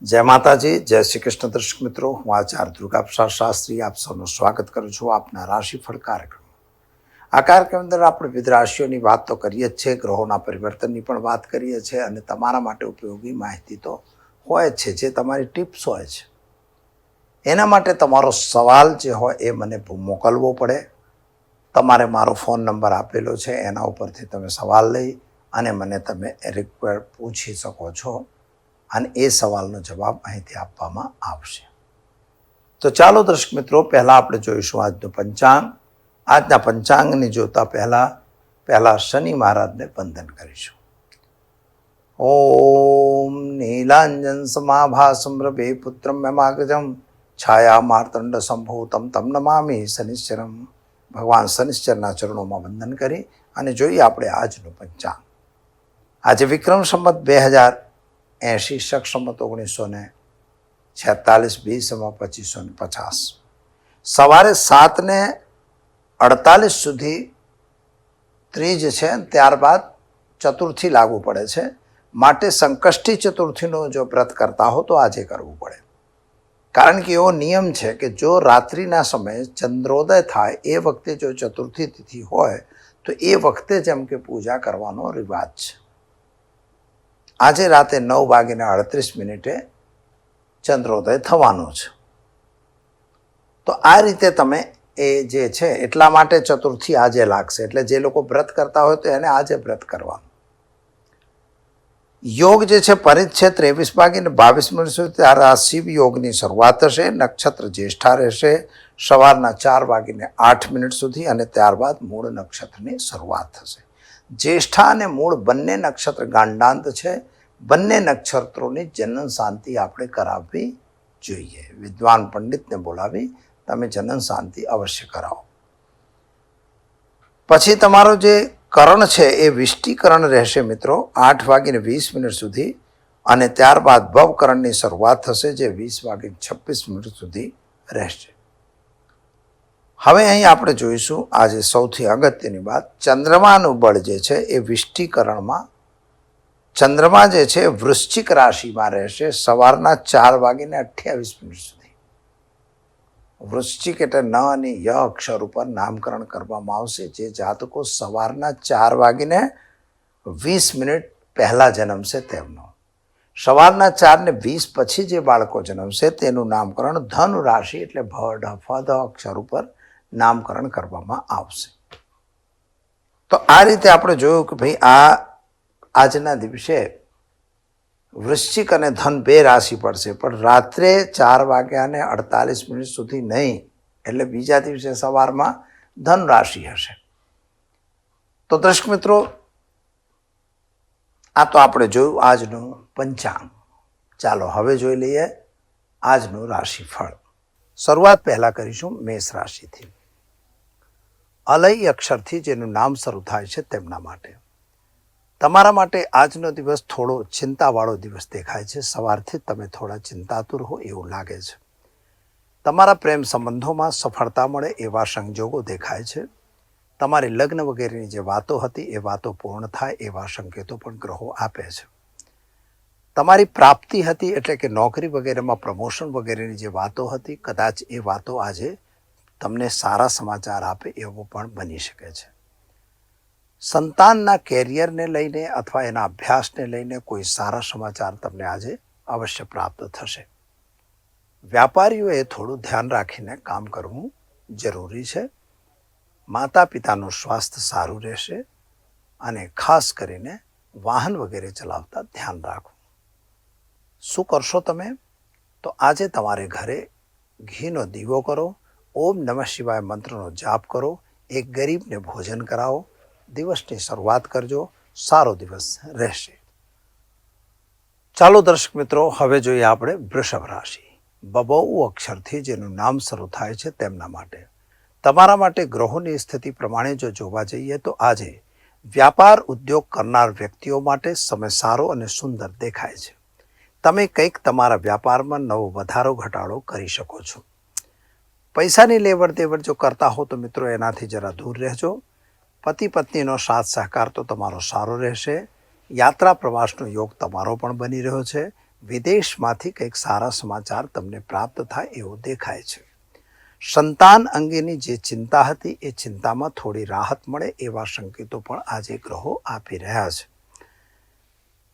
જય માતાજી, જય શ્રી કૃષ્ણ. દર્શક મિત્રો, હું આચાર્ય દુર્ગાપ્રસાદ શાસ્ત્રી આપ સૌનું સ્વાગત કરું છું આપના રાશિફળ કાર્યક્રમ. આ કાર્યક્રમ અંદર આપણે વિવિધ રાશિઓની વાત તો કરીએ જ છે, ગ્રહોના પરિવર્તનની પણ વાત કરીએ છીએ અને તમારા માટે ઉપયોગી માહિતી તો હોય જ છે, જે તમારી ટિપ્સ હોય છે. એના માટે તમારો સવાલ જે હોય એ મને મોકલવો પડે. તમારે મારો ફોન નંબર આપેલો છે, એના ઉપરથી તમે સવાલ લઈ અને મને તમે રિક્વેસ્ટ પૂછી શકો છો અને એ સવાલનો જવાબ અહીંથી આપવામાં આવશે. તો ચાલો દર્શક મિત્રો, પહેલાં આપણે જોઈશું આજનું પંચાંગ. આજના પંચાંગને જોતા પહેલા શનિ મહારાજને વંદન કરીશું. ઓમ નીલાંજન સમાભાસમ રવે પુત્રમ મેમાગજમ છાયા માર્તંડ સંભૂતમ તમ નમામિ શનિશ્ચરમ. ભગવાન શનિશ્ચરના ચરણોમાં વંદન કરી અને જોઈએ આપણે આજનું પંચાંગ. આજે વિક્રમ સંવત 2080, શક સંવત 1946, બી સંવત 2550. સવારે 7:48 સુધી ત્રીજ છે, ત્યારબાદ ચતુર્થી લાગુ પડે છે. માટે સંકષ્ટી ચતુર્થીનો જો વ્રત કરતા હો તો આજે કરવું પડે. કારણ કે એવો નિયમ છે કે જો રાત્રિના સમયે ચંદ્રોદય થાય એ વખતે જો ચતુર્થી તિથિ હોય તો એ વખતે જ એમ કે પૂજા કરવાનો રિવાજ છે. આજે રાતે 9:38 ચંદ્રોદય થવાનો છે. તો આ રીતે તમે એ જે છે એટલા માટે ચતુર્થી આજે લાગશે. એટલે જે લોકો વ્રત કરતા હોય તો એને આજે વ્રત કરવાનું. યોગ જે છે પરિચ્છેદ 23:22 સુધી ત્યારે આ શિવ યોગની શરૂઆત થશે. નક્ષત્ર જ્યેષ્ઠા રહેશે સવારના 4:08 સુધી અને ત્યારબાદ મૂળ નક્ષત્રની શરૂઆત થશે. જ્યેષ્ઠા અને મૂળ બંને નક્ષત્ર ગાંડાંત છે. બંને નક્ષત્રોની જનન શાંતિ આપણે કરાવવી જોઈએ. વિદ્વાન પંડિતને બોલાવી તમે જનન શાંતિ અવશ્ય કરાવો. પછી તમારો જે કરણ છે એ વિષ્ટિકરણ રહેશે મિત્રો 8:20 સુધી અને ત્યારબાદ ભવકરણની શરૂઆત થશે જે 20:26 સુધી રહેશે. હવે અહીં આપણે જોઈશું આજે સૌથી અગત્યની વાત, ચંદ્રમાનું બળ જે છે એ વિષ્ટિકરણમાં ચંદ્રમા જે છે વૃશ્ચિક રાશિમાં રહેશે સવારના 4:28 સુધી. વૃશ્ચિક એટલે ન અને ય અક્ષર ઉપર નામકરણ કરવામાં આવશે. જે જાતકો સવારના 4:20 પહેલા જન્મશે તેમનો, સવારના 4:20 પછી જે બાળકો જન્મશે તેનું નામકરણ ધનુ રાશિ એટલે ભ ઢ ફ ધ અક્ષર ઉપર નામકરણ કરવામાં આવશે. તો આ રીતે આપણે જોયું કે ભાઈ આજના દિવસે વૃશ્ચિક અને ધન બે રાશિ પડશે, પણ રાત્રે 4:48 સુધી નહીં. એટલે બીજા દિવસે સવારમાં ધન રાશિ હશે. તો દર્શક મિત્રો, આ તો આપણે જોયું આજનું પંચાંગ. ચાલો હવે જોઈ લઈએ આજનું રાશિફળ. શરૂઆત પહેલા કરીશું મેષ રાશિથી. અલય અક્ષરથી જેનું નામ શરૂ થાય છે તેમના માટે તમારા માટે આજનો દિવસ થોડો ચિંતાવાળો દિવસ દેખાય છે. સવારથી તમે થોડા ચિંતાતુર હો એવું લાગે છે. તમારા પ્રેમ સંબંધોમાં સફળતા મળે એવા સંજોગો દેખાય છે. તમારી લગ્ન વગેરેની જે વાતો હતી એ વાતો પૂર્ણ થાય એવા સંકેતો પણ ગ્રહો આપે છે. તમારી પ્રાપ્તિ હતી એટલે કે નોકરી વગેરેમાં પ્રમોશન વગેરેની જે વાતો હતી, કદાચ એ વાતો આજે તમને સારા સમાચાર આપે એવું પણ બની શકે છે. સંતાનના કેરિયરને લઈને અથવા એના અભ્યાસને લઈને કોઈ સારા સમાચાર તમને આજે અવશ્ય પ્રાપ્ત થશે. વ્યાપારીઓએ થોડું ધ્યાન રાખીને કામ કરવું જરૂરી છે. માતા પિતાનું સ્વાસ્થ્ય સારું રહેશે અને ખાસ કરીને વાહન વગેરે ચલાવતા ધ્યાન રાખવું. શું કરશો તમે? તો આજે તમારે ઘરે ઘીનો દીવો કરો, ઓમ નમઃ શિવાય મંત્રનો જાપ કરો, એક ગરીબને ભોજન કરાવો, દિવસની શરૂઆત કરજો. સારો દિવસ રહેશે. ચાલો દર્શક મિત્રો, હવે જોઈએ આપણે વૃષભ રાશિ. બબૌ અક્ષરથી જેનું નામ શરૂ થાય છે તેમના માટે તમારા માટે ગ્રહોની સ્થિતિ પ્રમાણે જો જોવા જઈએ તો આજે વ્યાપાર ઉદ્યોગ કરનાર વ્યક્તિઓ માટે સમય સારો અને સુંદર દેખાય છે. તમે કંઈક તમારા વ્યાપારમાં નવો વધારો ઘટાડો કરી શકો છો. પૈસાની લેવડ દેવડ જો કરતા હો તો મિત્રો એનાથી જરા દૂર રહેજો. પતિ પત્નીનો સાથ સહકાર તો તમારો સારો રહેશે. યાત્રા પ્રવાસનો યોગ તમારો પણ બની રહ્યો છે. વિદેશમાંથી કંઈક સારા સમાચાર તમને પ્રાપ્ત થાય એવું દેખાય છે. સંતાન અંગેની જે ચિંતા હતી એ ચિંતામાં થોડી રાહત મળે એવા સંકેતો પણ આજે ગ્રહો આપી રહ્યા છે.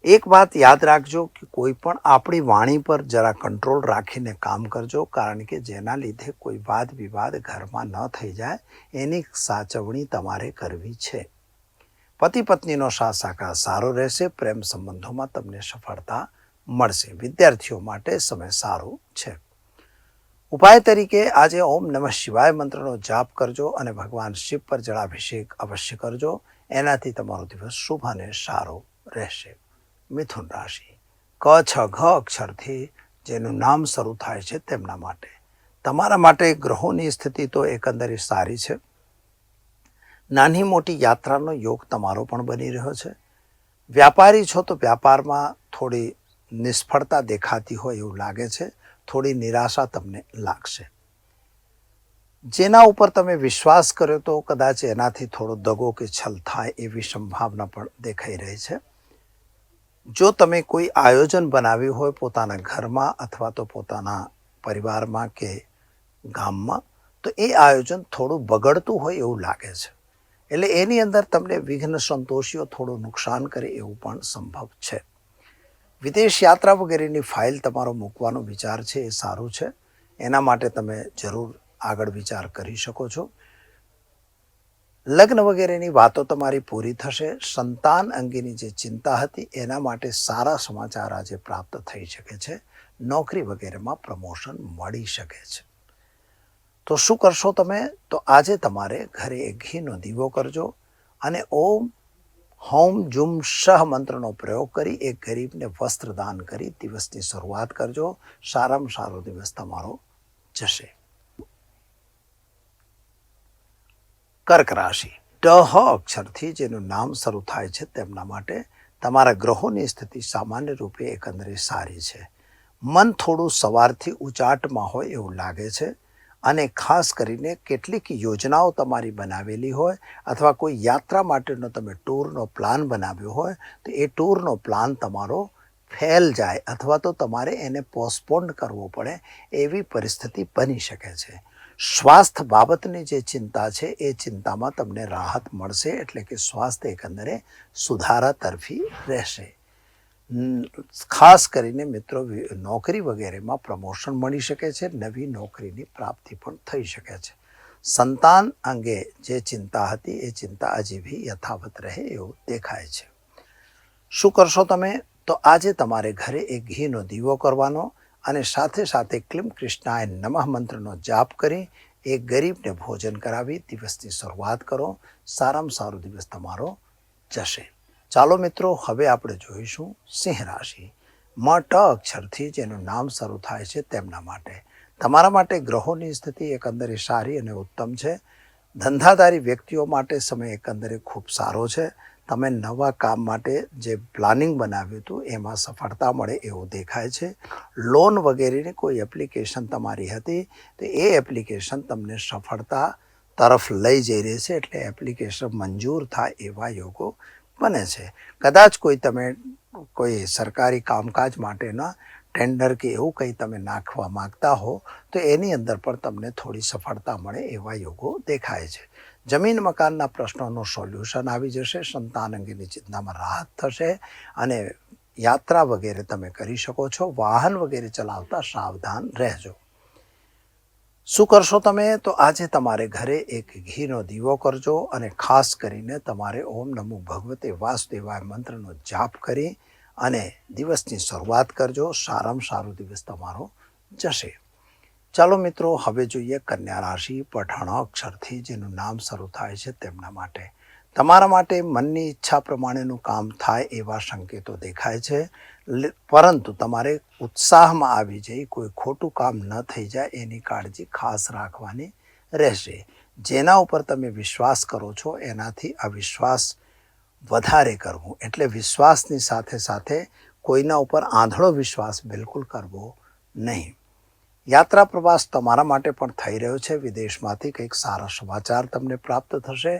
એક વાત યાદ રાખજો કે કોઈ પણ આપણી વાણી પર જરા કંટ્રોલ રાખીને કામ કરજો, કારણ કે જેના લીધે કોઈ વાદ વિવાદ ઘરમાં ન થઈ જાય એની સાચવણી તમારે કરવી છે. પતિ પત્નીનો સાથ સહકાર સારો રહેશે. પ્રેમ સંબંધોમાં તમને સફળતા મળશે. વિદ્યાર્થીઓ માટે સમય સારો છે. ઉપાય તરીકે આજે ઓમ નમઃ શિવાય મંત્રનો જાપ કરજો અને ભગવાન શિવ પર જળાભિષેક અવશ્ય કરજો. એનાથી તમારો દિવસ શુભ અને સારો રહેશે. મિથુન રાશિ, ક છ ઘ અક્ષરથી જેનું નામ શરૂ થાય છે તેમના માટે તમારા માટે ગ્રહોની સ્થિતિ તો એકંદરે સારી છે. નાની મોટી યાત્રાનો યોગ તમારો પણ બની રહ્યો છે. વ્યાપારી છો તો વ્યાપારમાં થોડી નિષ્ફળતા દેખાતી હોય એવું લાગે છે. થોડી નિરાશા તમને લાગશે. જેના ઉપર તમે વિશ્વાસ કર્યો તો કદાચ એનાથી થોડો દગો કે છલ થાય એવી સંભાવના પણ દેખાઈ રહી છે. જો તમે કોઈ આયોજન બનાવ્યું હોય પોતાના ઘરમાં અથવા તો પોતાના પરિવારમાં કે ગામમાં, તો એ આયોજન થોડું બગડતું હોય એવું લાગે છે. એટલે એની અંદર તમને વિઘ્ન સંતોષીઓ થોડું નુકસાન કરે એવું પણ સંભવ છે. વિદેશ યાત્રા વગેરેની ફાઇલ તમારો મૂકવાનો વિચાર છે એ સારું છે. એના માટે તમે જરૂર આગળ વિચાર કરી શકો છો. લગ્ન વગેરેની વાતો તમારી પૂરી થશે. સંતાન અંગેની જે ચિંતા હતી એના માટે સારા સમાચાર આજે પ્રાપ્ત થઈ શકે છે. નોકરી વગેરેમાં પ્રમોશન મળી શકે છે. તો શું કરશો તમે? તો આજે તમારે ઘરે એક ઘીનો દીવો કરજો અને ઓમ હોમ જુમ શહ મંત્રનો પ્રયોગ કરી એક ગરીબને વસ્ત્ર દાન કરી દિવસની શરૂઆત કરજો. સારામાં સારો દિવસ તમારો જશે. કર્ક રાશિ, ઢ અક્ષરથી જેનું નામ શરૂ થાય છે તેમના માટે તમારા ગ્રહોની સ્થિતિ સામાન્ય રૂપે એકંદરે સારી છે. મન થોડું સવારથી ઉચાટમાં હોય એવું લાગે છે અને ખાસ કરીને કેટલીક યોજનાઓ તમારી બનાવેલી હોય અથવા કોઈ યાત્રા માટેનો તમે ટૂરનો પ્લાન બનાવ્યો હોય તો એ ટૂરનો પ્લાન તમારો ફેલ જાય અથવા તો તમારે એને પોસ્ટપોન કરવો પડે એવી પરિસ્થિતિ બની શકે છે. સ્વાસ્થ્ય બાબતની જે ચિંતા છે એ ચિંતામાં તમને રાહત મળશે. એટલે કે સ્વાસ્થ્ય એકંદરે સુધારા તરફી રહેશે. ખાસ કરીને મિત્રો નોકરી વગેરેમાં પ્રમોશન મળી શકે છે. નવી નોકરીની પ્રાપ્તિ પણ થઈ શકે છે. સંતાન અંગે જે ચિંતા હતી એ ચિંતા હજી બી યથાવત રહે એવું દેખાય છે. શું કરશો તમે? તો આજે તમારે ઘરે એક ઘીનો દીવો કરવાનો અને સાથે સાથે ક્લીમ કૃષ્ણાય નમઃ મંત્રનો જાપ કરી એક ગરીબને ભોજન કરાવી દિવસની શરૂઆત કરો. સારામાં સારો દિવસ તમારો જશે. ચાલો મિત્રો, હવે આપણે જોઈશું સિંહ રાશિ. મ ટ અક્ષરથી જેનું નામ શરૂ થાય છે તેમના માટે તમારા માટે ગ્રહોની સ્થિતિ એકંદરે સારી અને ઉત્તમ છે. ધંધાદારી વ્યક્તિઓ માટે સમય એકંદરે ખૂબ સારો છે. તમે નવા કામ માટે જે પ્લાનિંગ બનાવ્યું હતું એમાં સફળતા મળે એવું દેખાય છે. લોન વગેરેની કોઈ એપ્લિકેશન તમારી હતી તો એ એપ્લિકેશન તમને સફળતા તરફ લઈ જઈ રહી છે. એટલે એપ્લિકેશન મંજૂર થાય એવા યોગો બને છે. કદાચ કોઈ સરકારી કામકાજ માટેના ટેન્ડર કે એવું કંઈ તમે નાખવા માગતા હો તો એની અંદર પણ તમને થોડી સફળતા મળે એવા યોગો દેખાય છે. જમીન મકાનના પ્રશ્નોનું સોલ્યુશન આવી જશે. સંતાન અંગેની ચિંતામાં રાહત થશે અને યાત્રા વગેરે તમે કરી શકો છો. વાહન વગેરે ચલાવતા સાવધાન રહેજો. શું કરશો તમે? તો આજે તમારે ઘરે એક ઘીનો દીવો કરજો અને ખાસ કરીને તમારે ઓમ નમો ભગવતે વાસુદેવાય મંત્રનો જાપ કરી અને દિવસની શરૂઆત કરજો. સારામાં સારો દિવસ તમારો જશે. ચાલો મિત્રો, હવે જોઈએ કન્યા રાશિ. પઠાણ અક્ષરથી જેનું નામ શરૂ થાય છે તેમના માટે તમારા માટે મનની ઈચ્છા પ્રમાણેનું કામ થાય એવા સંકેતો દેખાય છે. પરંતુ તમારે ઉત્સાહમાં આવી જઈ કોઈ ખોટું કામ ન થઈ જાય એની કાળજી ખાસ રાખવાની રહેશે. જેના ઉપર તમે વિશ્વાસ કરો છો એનાથી અવિશ્વાસ વધારે કરવું. એટલે વિશ્વાસની સાથે સાથે કોઈના ઉપર આંધળો વિશ્વાસ બિલકુલ કરવો નહીં. યાત્રા પ્રવાસ તમારા માટે પણ થઈ રહ્યો છે. વિદેશમાંથી કંઈક સારા સમાચાર તમને પ્રાપ્ત થશે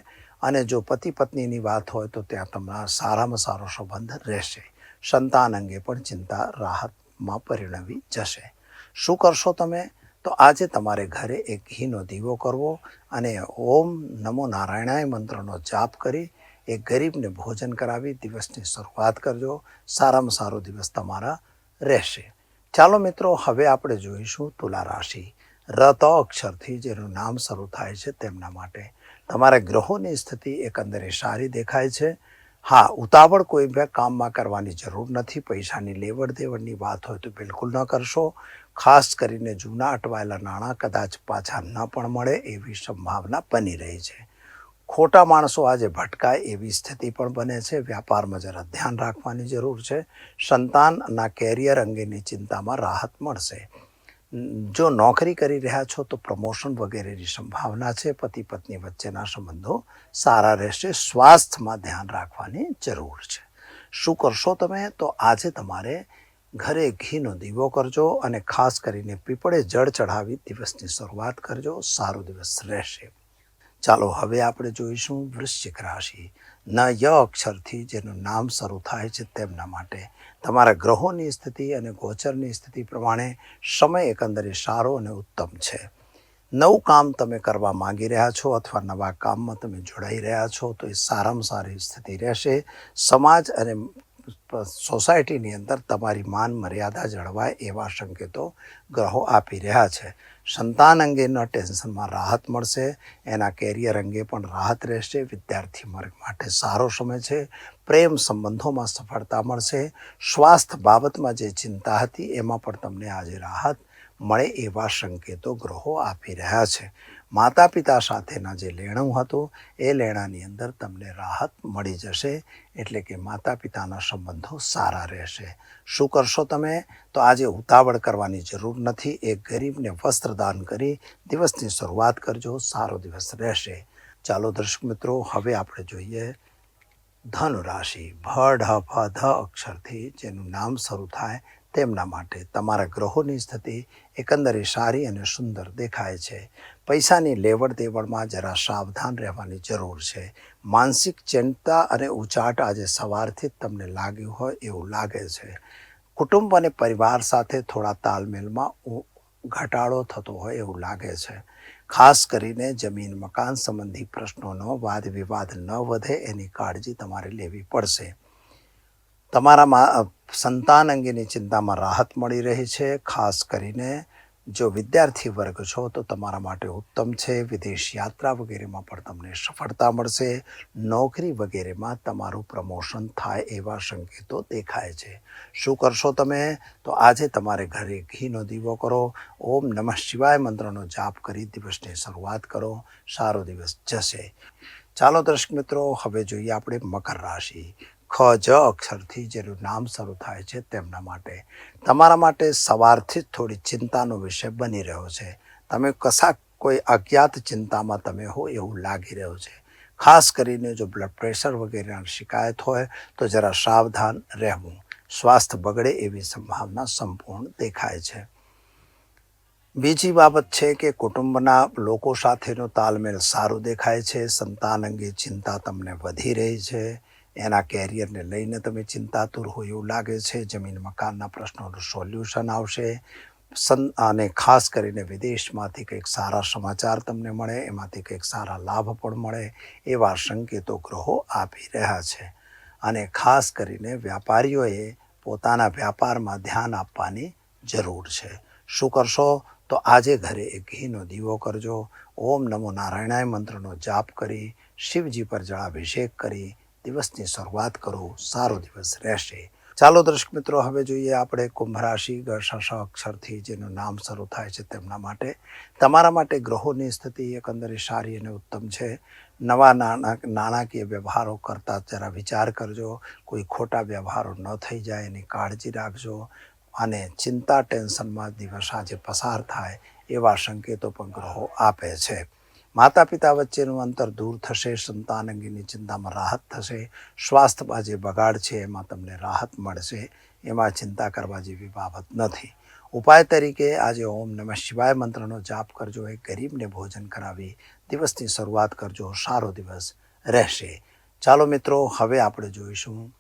અને જો પતિ પત્નીની વાત હોય તો ત્યાં તમારા સારામાં સારો સંબંધ રહેશે. સંતાન અંગે પણ ચિંતા રાહત લાભમાં પરિણમી જશે. શું કરશો તમે? તો આજે તમારે ઘરે એક ઘીનો દીવો કરવો અને ઓમ નમો નારાયણાય મંત્રનો જાપ કરી એક ગરીબને ભોજન કરાવી દિવસની શરૂઆત કરજો. સારામાં સારો દિવસ તમારા રહેશે. ચાલો મિત્રો, હવે આપણે જોઈશું તુલા રાશિ. રત અક્ષરથી જેનું નામ શરૂ થાય છે તેમના માટે તમારા ગ્રહોની સ્થિતિ એકંદરે સારી દેખાય છે. હા, ઉતાવળ કોઈ કામમાં કરવાની જરૂર નથી. પૈસાની લેવડ દેવડની વાત હોય તો બિલકુલ ન કરશો. ખાસ કરીને જૂના અટવાયેલા નાણાં કદાચ પાછા ન પણ મળે એવી સંભાવના બની રહી છે. ખોટા માણસો આજે ભટકાય એવી સ્થિતિ પણ બને છે. વ્યાપારમાં જરા ધ્યાન રાખવાની જરૂર છે. સંતાનના કેરિયર અંગેની ચિંતામાં રાહત મળશે. જો નોકરી કરી રહ્યા છો તો પ્રમોશન વગેરેની સંભાવના છે. પતિ પત્ની વચ્ચેના સંબંધો સારા રહેશે. સ્વાસ્થ્યમાં ધ્યાન રાખવાની જરૂર છે. શું કરશો તમે? તો આજે તમારે ઘરે ઘીનો દીવો કરજો અને ખાસ કરીને પીપળે જળ ચઢાવી દિવસની શરૂઆત કરજો. સારો દિવસ રહેશે. ચાલો હવે આપણે જોઈશું વૃશ્ચિક રાશિ. ન ય અક્ષરથી જેનું નામ શરૂ થાય છે તેમના માટે તમારા ગ્રહોની સ્થિતિ અને ગોચરની સ્થિતિ પ્રમાણે સમય એકંદરે સારો અને ઉત્તમ છે. નવું કામ તમે કરવા માંગી રહ્યા છો અથવા નવા કામમાં તમે જોડાઈ રહ્યા છો તો એ સારામાં સારી સ્થિતિ રહેશે. સમાજ અને સોસાયટીની અંદર તમારી માન મર્યાદા જળવાય એવા સંકેતો ગ્રહો આપી રહ્યા છે. સંતાન અંગેના ટેન્શનમાં રાહત મળશે. એના કેરિયર અંગે પણ રાહત રહેશે. વિદ્યાર્થી વર્ગ માટે સારો સમય છે. પ્રેમ સંબંધોમાં સફળતા મળશે. સ્વાસ્થ્ય બાબતમાં જે ચિંતા હતી એમાં પણ તમને આજે રાહત મળે એવા સંકેતો ગ્રહો આપી રહ્યા છે. માતા પિતા સાથેના જે લેણું હતું એ લેણાની અંદર તમને રાહત મળી જશે. એટલે કે માતા પિતાના સંબંધો સારા રહેશે. શું કરશો તમે? તો આજે ઉતાવળ કરવાની જરૂર નથી. એક ગરીબને વસ્ત્રદાન કરી દિવસની શરૂઆત કરજો. સારો દિવસ રહેશે. ચાલો દર્શક મિત્રો, હવે આપણે જોઈએ ધનુ રાશિ. ભ ઢ ફ ધ અક્ષરથી જેનું નામ શરૂ થાય તેમના માટે તમારા ગ્રહોની સ્થિતિ એકંદરે સારી અને સુંદર દેખાય છે. પૈસાની લેવડ દેવડમાં જરા સાવધાન રહેવાની જરૂર છે. માનસિક ચિંતા અને ઉચાટ આજે સવારથી જ તમને લાગ્યું હોય એવું લાગે છે. કુટુંબ અને પરિવાર સાથે થોડા તાલમેલમાં ઘટાડો થતો હોય એવું લાગે છે. ખાસ કરીને જમીન મકાન સંબંધી પ્રશ્નોનો વાદ વિવાદ ન વધે એની કાળજી તમારે લેવી પડશે. તમારા સંતાન અંગેની ચિંતામાં રાહત મળી રહી છે. ખાસ કરીને જો વિદ્યાર્થી વર્ગ છો તો તમારા માટે ઉત્તમ છે. વિદેશ યાત્રા વગેરેમાં પણ તમને સફળતા મળશે. નોકરી વગેરેમાં તમારું પ્રમોશન થાય એવા સંકેતો દેખાય છે. શું કરશો તમે? તો આજે તમારે ઘરે ઘીનો દીવો કરો. ઓમ નમઃ શિવાય મંત્રનો જાપ કરી દિવસની શરૂઆત કરો. સારો દિવસ જશે. ચાલો દર્શક મિત્રો, હવે જોઈએ આપણે મકર રાશિ. ખ જ અક્ષરથી જેનું નામ શરૂ થાય છે તેમના માટે તમારા માટે સવારથી જ થોડી ચિંતાનો વિષય બની રહ્યો છે. તમે કોઈ અજ્ઞાત ચિંતામાં તમે હો એવું લાગી રહ્યું છે. ખાસ કરીને જો બ્લડ પ્રેશર વગેરેની શિકાયત હોય તો જરા સાવધાન રહેવું. સ્વાસ્થ્ય બગડે એવી સંભાવના સંપૂર્ણ દેખાય છે. બીજી બાબત છે કે કુટુંબના લોકો સાથેનો તાલમેલ સારું દેખાય છે. સંતાન અંગે ચિંતા તમને વધી રહી છે. એના કેરિયરને લઈને તમે ચિંતાતુર હોય એવું લાગે છે. જમીન મકાનના પ્રશ્નોનું સોલ્યુશન આવશે. અને ખાસ કરીને વિદેશમાંથી કંઈક સારા સમાચાર તમને મળે, એમાંથી કંઈક સારા લાભ પણ મળે એવા સંકેતો ગ્રહો આપી રહ્યા છે. અને ખાસ કરીને વ્યાપારીઓએ પોતાના વ્યાપારમાં ધ્યાન આપવાની જરૂર છે. શું કરશો? તો આજે ઘરે એક ઘીનો દીવો કરજો. ઓમ નમો નારાયણાય મંત્રનો જાપ કરી શિવજી પર જળાભિષેક કરી દિવસની શરૂઆત કરો. સારો દિવસ રહેશે. ચાલો દર્શક મિત્રો, હવે જોઈએ આપણે કુંભ રાશિ. શ અક્ષરથી જેનું નામ શરૂ થાય છે તેમના માટે તમારા માટે ગ્રહોની સ્થિતિ એકંદરે સારી અને ઉત્તમ છે. નવા નાણાકીય વ્યવહારો કરતા જરા વિચાર કરજો. કોઈ ખોટા વ્યવહારો ન થઈ જાય એની કાળજી રાખજો. અને ચિંતા ટેન્શનમાં દિવસ આજે પસાર થાય એવા સંકેતો પણ ગ્રહો આપે છે. માતા પિતા વચ્ચેનું અંતર દૂર થશે. સંતાન અંગેની ચિંતામાં રાહત થશે. સ્વાસ્થ્યમાં જે બગાડ છે એમાં તમને રાહત મળશે. એમાં ચિંતા કરવા જેવી બાબત નથી. ઉપાય તરીકે આજે ઓમ નમઃ શિવાય મંત્રનો જાપ કરજો. એક ગરીબને ભોજન કરાવી દિવસની શરૂઆત કરજો. સારો દિવસ રહેશે. ચાલો મિત્રો, હવે આપણે જોઈશું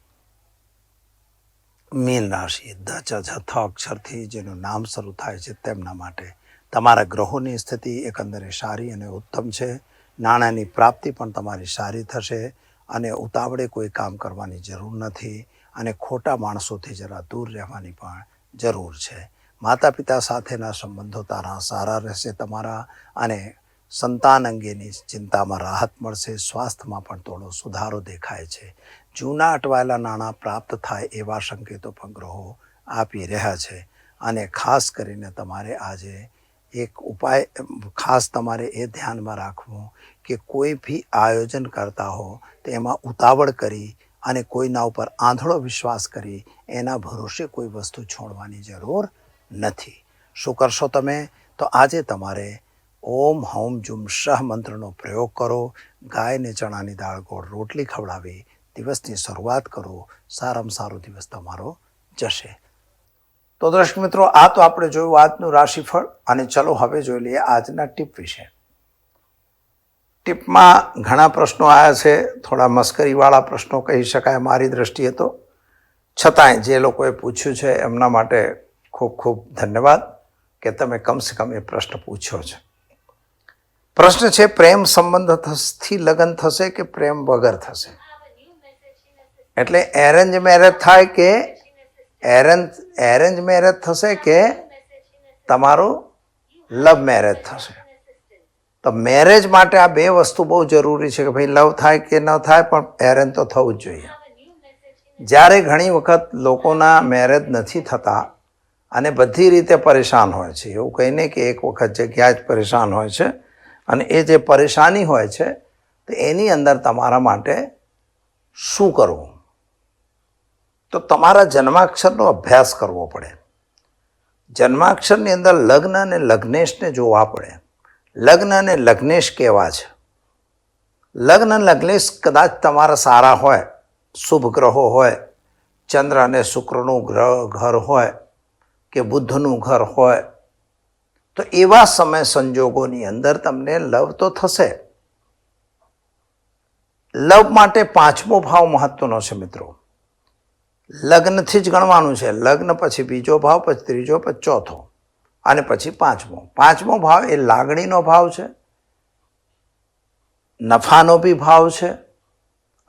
મીન રાશિ ધ થ અક્ષરથી જેનું નામ શરૂ થાય છે તેમના માટે તમારા ગ્રહોની સ્થિતિ એકંદરે સારી અને ઉત્તમ છે. નાણાંની પ્રાપ્તિ પણ તમારી સારી થશે અને ઉતાવળે કોઈ કામ કરવાની જરૂર નથી અને ખોટા માણસોથી જરા દૂર રહેવાની પણ જરૂર છે. માતા પિતા સાથેના સંબંધો તારા સારા રહેશે તમારા, અને સંતાન અંગેની ચિંતામાં રાહત મળશે. સ્વાસ્થ્યમાં પણ થોડો સુધારો દેખાય છે. જૂના અટવાયેલા નાણાં પ્રાપ્ત થાય એવા સંકેતો પણ ગ્રહો આપી રહ્યા છે. અને ખાસ કરીને તમારે આજે એક ઉપાય ખાસ તમારે એ ધ્યાનમાં રાખવું કે કોઈ બી આયોજન કરતા હો તો એમાં ઉતાવળ કરી અને કોઈના ઉપર આંધળો વિશ્વાસ કરી એના ભરોસે કોઈ વસ્તુ છોડવાની જરૂર નથી. શું કરશો તમે? તો આજે તમારે ઓમ હૌમ જુમ શહ મંત્રનો પ્રયોગ કરો. ગાયને ચણાની દાળ ગોળ રોટલી ખવડાવી દિવસની શરૂઆત કરો. સારામાં સારો દિવસ તમારો જશે. તો દર્શક મિત્રો, આ તો આપણે જોયું આજનું રાશિફળ, અને ચલો હવે જોઈ લઈએ આજના ટીપ વિશે. ટીપમાં ઘણા પ્રશ્નો આવ્યા છે, થોડા મસ્કરીવાળા પ્રશ્નો કહી શકાય મારી દ્રષ્ટિએ તો. છતાંય જે લોકોએ પૂછ્યું છે એમના માટે ખૂબ ખૂબ ધન્યવાદ કે તમે કમસે કમ એ પ્રશ્ન પૂછ્યો છે. પ્રશ્ન છે, પ્રેમ સંબંધથી લગ્ન થશે કે પ્રેમ વગર થશે? એટલે એરેન્જ મેરેજ થાય કે એરેન્જ મેરેજ થશે કે તમારું લવ મેરેજ થશે? તો મેરેજ માટે આ બે વસ્તુ બહુ જરૂરી છે કે ભાઈ લવ થાય કે ન થાય, પણ એરેન્જ તો થવું જ જોઈએ. જ્યારે ઘણી વખત લોકોના મેરેજ નથી થતા અને બધી રીતે પરેશાન હોય છે, એવું કંઈ નહીં કે એક વખત જગ્યા જ પરેશાન હોય છે, અને એ જે પરેશાની હોય છે તો એની અંદર તમારા માટે શું કરવું? તો તમારા જન્માક્ષરનો અભ્યાસ કરવો પડે. જન્માક્ષરની અંદર લગ્ન અને લગ્નેશને જોવા પડે. લગ્ન અને લગ્નેશ કેવા છે? લગ્ન અને લગ્નેશ કદાચ તમારા સારા હોય, શુભ ગ્રહો હોય, ચંદ્ર અને શુક્રનું ઘર હોય કે બુદ્ધનું ઘર હોય, તો એવા સમય સંજોગોની અંદર તમને લવ તો થશે. લવ માટે પાંચમો ભાવ મહત્વનો છે મિત્રો. લગ્નથી જ ગણવાનું છે. લગ્ન પછી બીજો ભાવ, પછી ત્રીજો, પછી ચોથો, અને પછી પાંચમો. પાંચમો ભાવ એ લાગણીનો ભાવ છે, નફાનો બી ભાવ છે,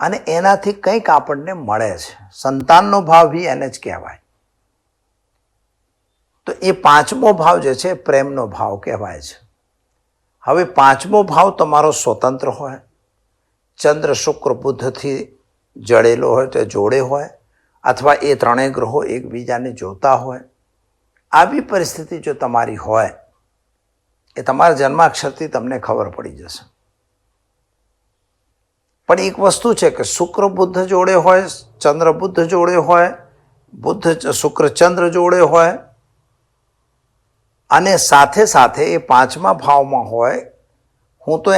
અને એનાથી કંઈક આપણને મળે છે. સંતાનનો ભાવ બી એને જ કહેવાય. તો એ પાંચમો ભાવ જે છે પ્રેમનો ભાવ કહેવાય છે. હવે પાંચમો ભાવ તમારો સ્વતંત્ર હોય, ચંદ્ર શુક્ર બુદ્ધથી જડેલો હોય તો જોડે હોય, અથવા એ ત્રણેય ગ્રહો એકબીજાને જોતા હોય, આવી પરિસ્થિતિ જો તમારી હોય એ તમારા જન્માક્ષરથી તમને ખબર પડી જશે. પણ એક વસ્તુ છે કે શુક્ર બુદ્ધ જોડે હોય, ચંદ્ર બુદ્ધ જોડે હોય, બુદ્ધ શુક્ર ચંદ્ર જોડે હોય, અને સાથે સાથે એ પાંચમા ભાવમાં હોય. હું તો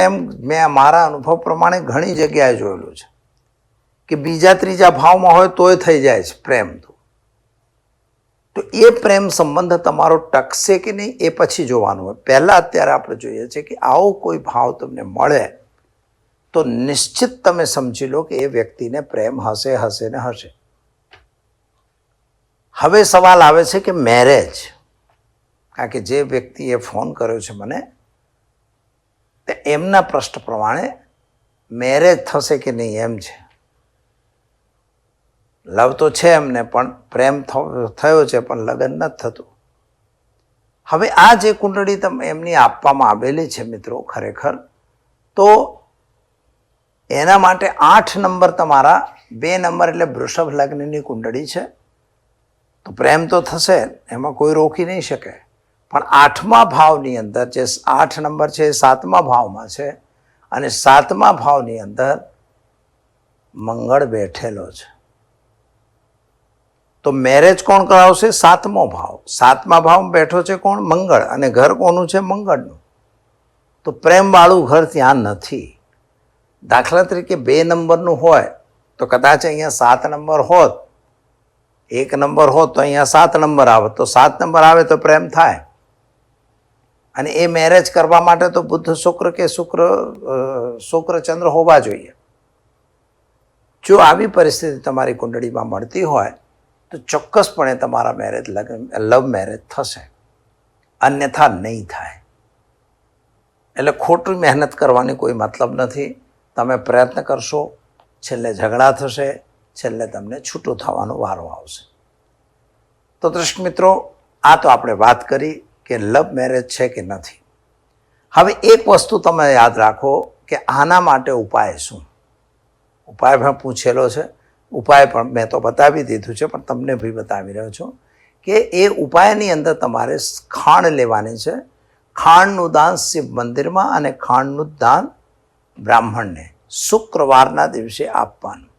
મેં મારા અનુભવ પ્રમાણે ઘણી જગ્યાએ જોયેલું છે કે બીજા ત્રીજા ભાવમાં હોય તોય થઈ જાય છે પ્રેમ. તો એ પ્રેમ સંબંધ તમારો ટકશે કે નહીં એ પછી જોવાનું હોય. પહેલાં અત્યારે આપણે જોઈએ છે કે આવો કોઈ ભાવ તમને મળે તો નિશ્ચિત તમે સમજી લો કે એ વ્યક્તિને પ્રેમ હશે ને હશે. હવે સવાલ આવે છે કે મેરેજ, કારણ કે જે વ્યક્તિએ ફોન કર્યો છે મને, તે એમના પ્રશ્ન પ્રમાણે મેરેજ થશે કે નહીં એમ છે. લવ તો છે એમને, પણ પ્રેમ થયો છે પણ લગ્ન નથી થતું. હવે આ જે કુંડળી એમની આપવામાં આવેલી છે મિત્રો, ખરેખર તો એના માટે 8 નંબર તમારા, 2 નંબર એટલે વૃષભ લગ્નની કુંડળી છે. તો પ્રેમ તો થશે, એમાં કોઈ રોકી નહીં શકે. પણ 8મા ભાવની અંદર જે 8 નંબર છે એ 7મા ભાવમાં છે, અને 7મા ભાવની અંદર મંગળ બેઠેલો છે. તો મેરેજ કોણ કરાવશે? 7મો ભાવ. 7મા ભાવમાં બેઠો છે કોણ? મંગળ. અને ઘર કોનું છે? મંગળનું. તો પ્રેમવાળું ઘર ત્યાં નથી. દાખલા તરીકે 2 નંબરનું હોય તો કદાચ અહીંયા 7 નંબર હોત, 1 નંબર હોત તો અહીંયા 7 નંબર આવે, તો 7 નંબર આવે તો પ્રેમ થાય. અને એ મેરેજ કરવા માટે તો બુદ્ધ શુક્ર કે શુક્ર ચંદ્ર હોવા જોઈએ. જો આવી પરિસ્થિતિ તમારી કુંડળીમાં મળતી હોય તો ચોક્કસપણે તમારા લવ મેરેજ થશે, અન્યથા નહીં થાય. એટલે ખોટી મહેનત કરવાની કોઈ મતલબ નથી. તમે પ્રયત્ન કરશો, છેલ્લે ઝઘડા થશે, છેલ્લે તમને છૂટું થવાનો વારો આવશે. તો દર્શક મિત્રો, આ તો આપણે વાત કરી કે લવ મેરેજ છે કે નથી. હવે એક વસ્તુ તમે યાદ રાખો કે આના માટે ઉપાય શું. ઉપાય પણ પૂછેલો છે, ઉપાય પણ મેં તો બતાવી દીધું છે, પણ તમને બી બતાવી રહ્યો છું કે એ ઉપાયની અંદર તમારે ખાંડ લેવાની છે. ખાંડનું દાન શિવ મંદિરમાં અને ખાંડનું દાન બ્રાહ્મણને શુક્રવારના દિવસે આપવાનું.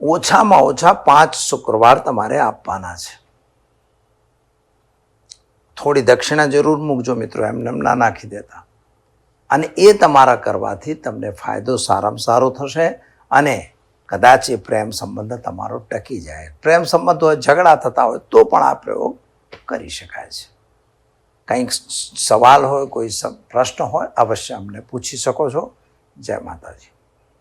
ઓછામાં ઓછા 5 શુક્રવાર તમારે આપવાના છે. થોડી દક્ષિણા જરૂર મૂકજો મિત્રો, એમને ના નાખી દેતા. અને એ તમારા કરવાથી તમને ફાયદો સારામાં સારો થશે અને કદાચ એ પ્રેમ સંબંધ તમારો ટકી જાય. પ્રેમ સંબંધ હોય, ઝઘડા થતા હોય તો પણ આ પ્રયોગ કરી શકાય છે. કંઈક સવાલ હોય, કોઈ પ્રશ્ન હોય, અવશ્ય અમને પૂછી શકો છો. જય માતાજી.